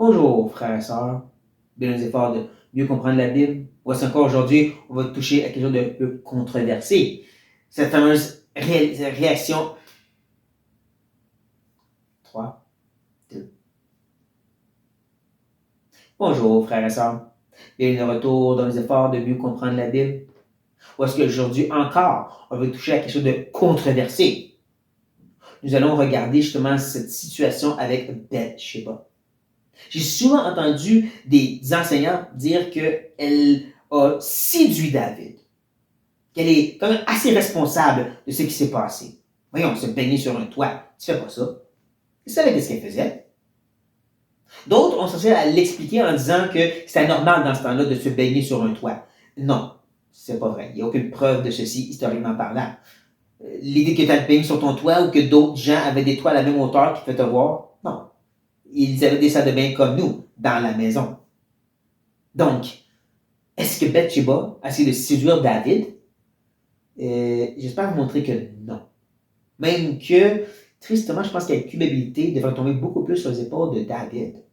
Bonjour, frères et sœurs. Bien nos efforts de mieux comprendre la Bible. Voici encore aujourd'hui, on va toucher à quelque chose de peu controversé. Cette fameuse réaction. 3, 2. Bonjour, frères et sœurs. Bienvenue de retour dans les efforts de mieux comprendre la Bible. Voici qu'aujourd'hui encore, on va toucher à quelque chose de controversé. Nous allons regarder justement cette situation avec Bathsheba. J'ai souvent entendu des enseignants dire qu'elle a séduit David, qu'elle est quand même assez responsable de ce qui s'est passé. Voyons, se baigner sur un toit, tu fais pas ça. Tu savais ce qu'elle faisait. D'autres ont cherché à l'expliquer en disant que c'était normal dans ce temps-là de se baigner sur un toit. Non, c'est pas vrai. Il n'y a aucune preuve de ceci historiquement parlant. L'idée que tu as te baigné sur ton toit ou que d'autres gens avaient des toits à la même hauteur qui pouvaient te voir, non. Ils avaient des salles de bain comme nous, dans la maison. Donc, est-ce que Bathsheba a essayé de séduire David? J'espère vous montrer que non. Même que, tristement, je pense que la culpabilité devrait tomber beaucoup plus sur les épaules de David.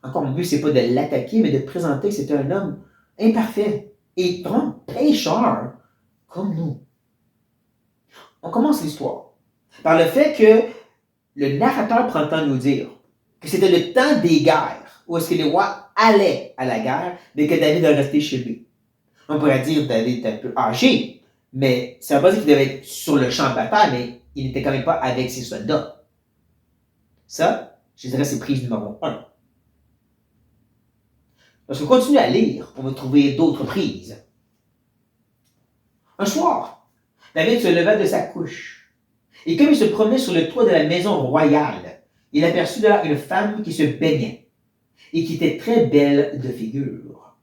Encore mieux, c'est pas de l'attaquer, mais de présenter que c'était un homme imparfait et vraiment pécheur comme nous. On commence l'histoire par le fait que le narrateur prend le temps de nous dire que c'était le temps des guerres, où est-ce que les rois allaient à la guerre, mais que David a resté chez lui. On pourrait dire que David était un peu âgé, mais ça ne veut pas dire qu'il devait être sur le champ de bataille, mais il n'était quand même pas avec ses soldats. Ça, je dirais, c'est prise numéro 1. Lorsqu'on continue à lire, on va trouver d'autres prises. Un soir, David se leva de sa couche, et comme il se promenait sur le toit de la maison royale, il aperçut de là une femme qui se baignait, et qui était très belle de figure.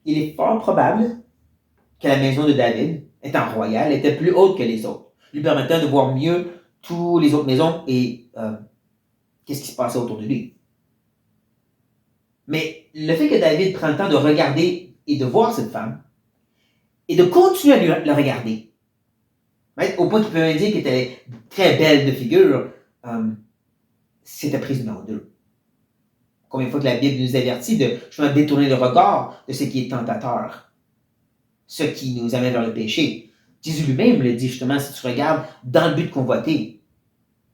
Il est fort probable que la maison de David, étant royale, était plus haute que les autres, lui permettant de voir mieux toutes les autres maisons et qu'est-ce qui se passait autour de lui. Mais le fait que David prenne le temps de regarder et de voir cette femme, et de continuer à la regarder, au point qu'il peut même dire qu'elle était très belle de figure, c'était prise numéro 2. Combien de fois que la Bible nous avertit de détourner le regard de ce qui est tentateur, ce qui nous amène vers le péché. Jésus lui-même le dit justement, si tu regardes dans le but de convoiter,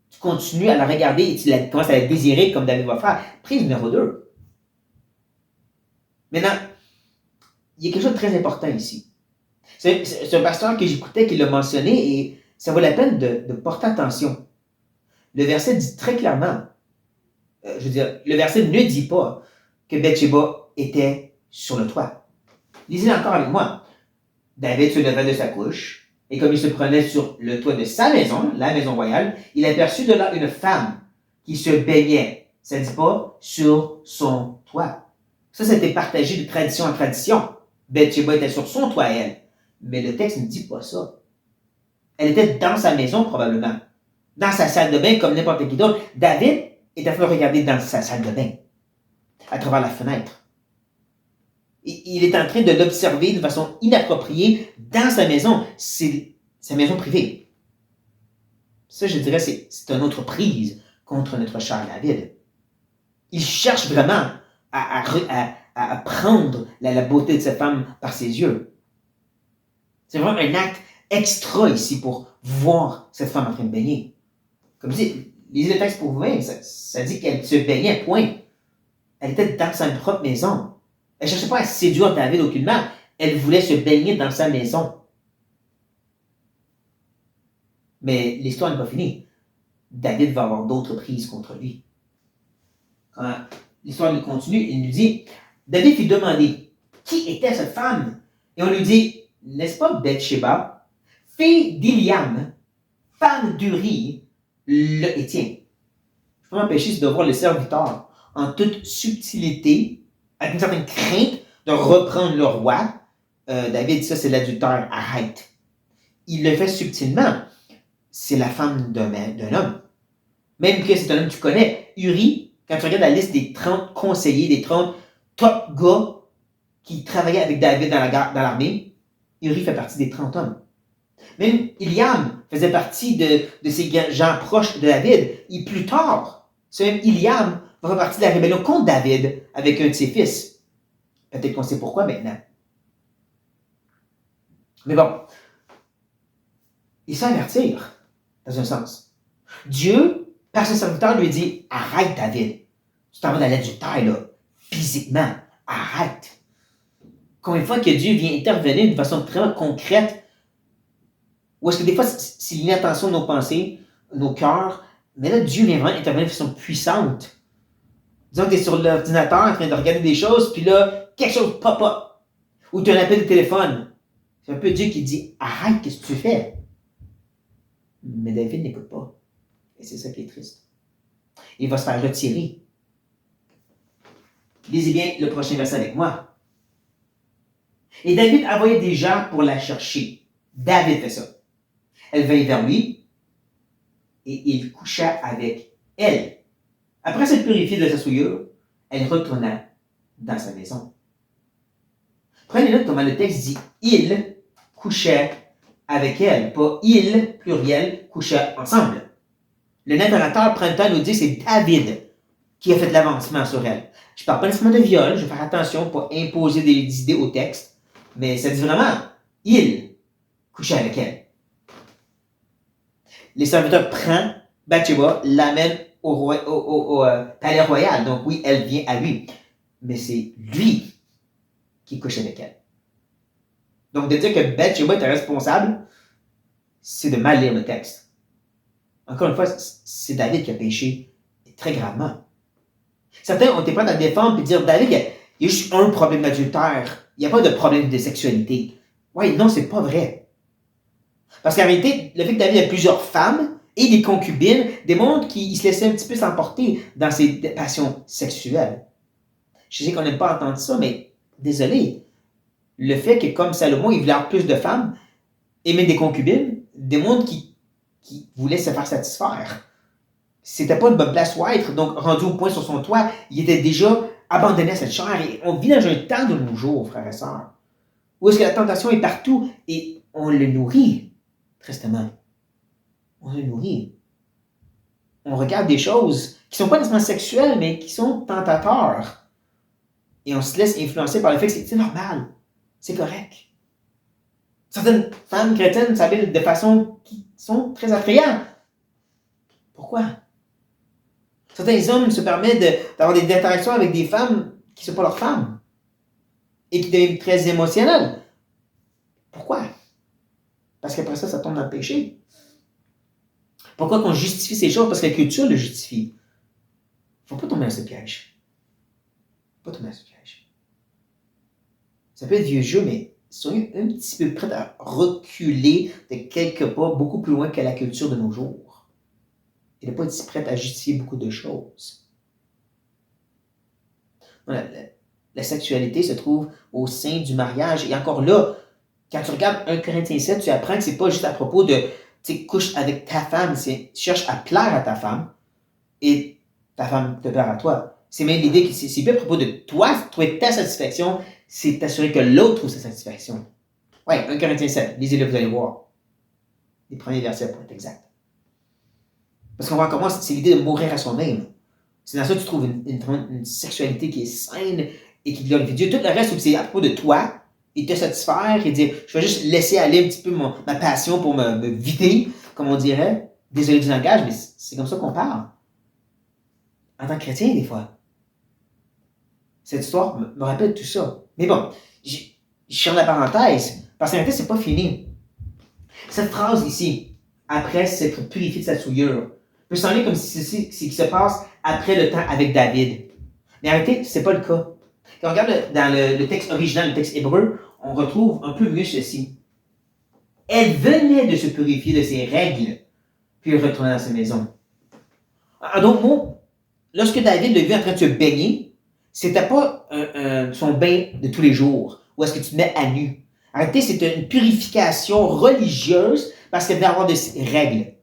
tu continues à la regarder et tu commences à la désirer comme David va faire. Prise numéro 2. Maintenant, il y a quelque chose de très important ici. C'est un pasteur que j'écoutais qui l'a mentionné et ça vaut la peine de porter attention. Le verset dit très clairement, le verset ne dit pas que Bathsheba était sur le toit. Lisez encore avec moi. David se leva de sa couche, et comme il se prenait sur le toit de sa maison, la maison royale, il aperçut de là une femme qui se baignait. Ça ne dit pas sur son toit. Ça, c'était partagé de tradition en tradition. Bathsheba était sur son toit, elle. Mais le texte ne dit pas ça. Elle était dans sa maison, probablement. Dans sa salle de bain, comme n'importe qui d'autre. David est en train de regarder dans sa salle de bain, à travers la fenêtre. Il est en train de l'observer de façon inappropriée dans sa maison. C'est sa maison privée. Ça, je dirais, c'est une autre prise contre notre cher David. Il cherche vraiment à prendre la beauté de cette femme par ses yeux. C'est vraiment un acte extra ici pour voir cette femme en train de baigner. Comme je dis, lisez le texte pour vous-même, ça dit qu'elle se baignait, point. Elle était dans sa propre maison. Elle ne cherchait pas à séduire David aucunement. Elle voulait se baigner dans sa maison. Mais l'histoire n'est pas finie. David va avoir d'autres prises contre lui. Quand l'histoire continue, il nous dit, David fit demander qui était cette femme. Et on lui dit, n'est-ce pas Bathsheba, fille d'Iliam, femme d'Uri, le Hétien. Je peux m'empêcher, c'est de voir le serviteur en toute subtilité, avec une certaine crainte de reprendre le roi. David, ça c'est l'adultère, arrête. Il le fait subtilement. C'est la femme d'un homme. Même que c'est un homme que tu connais. Uri, quand tu regardes la liste des 30 conseillers, des 30 top gars qui travaillaient avec David dans l'armée, Uri fait partie des 30 hommes. Même Iliam faisait partie de ces gens proches de David. Et plus tard, ce même Iliam va faire partie de la rébellion contre David avec un de ses fils. Peut-être qu'on sait pourquoi maintenant. Mais bon, il s'avertir, dans un sens. Dieu, par ses serviteurs, lui dit, arrête David. Tu t'en vas dans l'adultère, là, physiquement. Arrête. Combien de fois que Dieu vient intervenir d'une façon très concrète, ou est-ce que des fois, c'est l'inattention de nos pensées, nos cœurs, mais là, Dieu vient vraiment intervenir de façon puissante. Disons que tu es sur l'ordinateur en train de regarder des choses, puis là, quelque chose pop up. Ou tu as un appel de téléphone. C'est un peu Dieu qui dit, arrête, qu'est-ce que tu fais? Mais David n'écoute pas. Et c'est ça qui est triste. Il va se faire retirer. Lisez bien le prochain verset avec moi. Et David envoyait des gens pour la chercher. David fait ça. Elle vint vers lui et il coucha avec elle. Après s'être purifiée de sa souillure, elle retourna dans sa maison. Prenez note comment le texte dit « il couchait avec elle », pas « il », pluriel, couchait ensemble. Le narrateur prend le temps de nous dire que c'est David qui a fait l'avancement sur elle. Je ne parle pas nécessairement de viol, je vais faire attention pour pas imposer des idées au texte, mais ça dit vraiment « il couchait avec elle ». Les serviteurs prennent Bathsheba, l'amènent au palais royal. Donc oui, elle vient à lui. Mais c'est lui qui couche avec elle. Donc de dire que Bathsheba était responsable, c'est de mal lire le texte. Encore une fois, c'est David qui a péché très gravement. Certains ont été prêts à défendre et dire David, il y a juste un problème d'adultère. Il n'y a pas de problème de sexualité. Oui, non, c'est pas vrai. Parce qu'en réalité, le fait que David ait plusieurs femmes et des concubines démontre qu'il se laissait un petit peu s'emporter dans ses passions sexuelles. Je sais qu'on n'aime pas entendre ça, mais désolé. Le fait que, comme Salomon, il voulait avoir plus de femmes et même des concubines, démontre qu'il voulait se faire satisfaire. C'était pas une bonne place où être, donc rendu au point sur son toit, il était déjà abandonné à cette chair. Et on vit dans un temps de nos jours, frères et sœurs, où est-ce que la tentation est partout et on le nourrit. Tristement. On le nourrit. On regarde des choses qui ne sont pas nécessairement sexuelles, mais qui sont tentateurs. Et on se laisse influencer par le fait que c'est normal. C'est correct. Certaines femmes chrétiennes s'habillent de façon qui sont très attrayantes. Pourquoi? Certains hommes se permettent d'avoir des interactions avec des femmes qui ne sont pas leurs femmes. Et qui deviennent très émotionnelles. Pourquoi? Parce qu'après ça tombe dans le péché. Pourquoi qu'on justifie ces choses? Parce que la culture le justifie. Il ne faut pas tomber dans ce piège. Il ne faut pas tomber dans ce piège. Ça peut être vieux jeu, mais soyez un petit peu prêts à reculer de quelques pas beaucoup plus loin que la culture de nos jours. Et de ne pas être prêts à justifier beaucoup de choses. La sexualité se trouve au sein du mariage. Et encore là, quand tu regardes 1 Corinthiens 7, tu apprends que c'est pas juste à propos de couche avec ta femme, c'est tu cherches à plaire à ta femme et ta femme te plaire à toi. C'est même l'idée que c'est pas à propos de toi, trouver ta satisfaction, c'est t'assurer que l'autre trouve sa satisfaction. Ouais, 1 Corinthiens 7, lisez-le, vous allez voir. Les premiers versets pour être exact. Parce qu'on voit comment c'est l'idée de mourir à soi-même. C'est dans ça que tu trouves une sexualité qui est saine et qui glorifie Dieu. Tout le reste, c'est à propos de toi et te satisfaire et dire, je vais juste laisser aller un petit peu ma passion pour me vider, comme on dirait. Désolé du langage, mais c'est comme ça qu'on parle. En tant que chrétien, des fois. Cette histoire me rappelle tout ça. Mais bon, je ferme la parenthèse, parce qu'en réalité, c'est pas fini. Cette phrase ici, après s'être purifié de sa souillure, peut sembler comme si c'est ce qui se passe après le temps avec David. Mais en réalité, c'est pas le cas. Quand on regarde dans le texte original, le texte hébreu, on retrouve un peu mieux ceci. Elle venait de se purifier de ses règles, puis retourner dans sa maison. En d'autres mots, lorsque David l'a vu en train de se baigner, c'était pas son bain de tous les jours, où est-ce que tu te mets à nu. En réalité, c'était une purification religieuse parce qu'elle devait avoir des règles.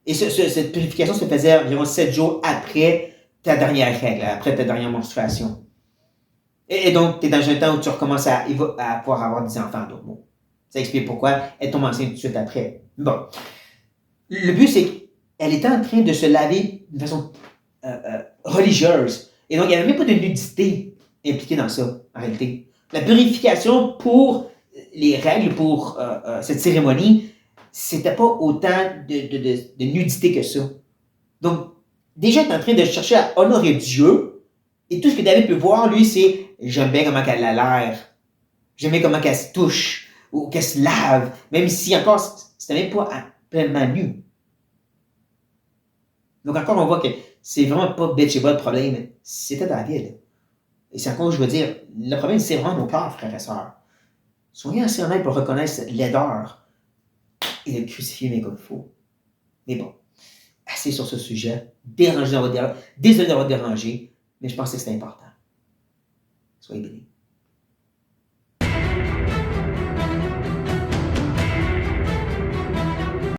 Et cette purification se faisait environ 7 jours après ta dernière règle, après ta dernière menstruation. Et donc, tu es dans un temps où tu recommences à pouvoir avoir des enfants, d'autres mots. Ça explique pourquoi elle tombe enceinte tout de suite après. Bon. Le but, c'est qu'elle était en train de se laver de façon religieuse. Et donc, il n'y avait même pas de nudité impliquée dans ça, en réalité. La purification pour les règles, pour cette cérémonie, c'était pas autant de nudité que ça. Donc, déjà, elle est en train de chercher à honorer Dieu. Et tout ce que David peut voir, lui, c'est j'aime bien comment elle a l'air. J'aime bien comment elle se touche ou qu'elle se lave. Même si encore, c'était même pas pleinement nu. Donc encore, on voit que c'est vraiment pas Bathsheba le problème, c'était David. Et c'est encore, je veux dire, le problème, c'est vraiment nos cœurs, frères et sœurs. Soyez assez honnêtes pour reconnaître cette laideur et le crucifier mais comme il faut. Mais bon, assez sur ce sujet. Désolé d'avoir dérangé, mais je pense que c'est important. Soyez bénis.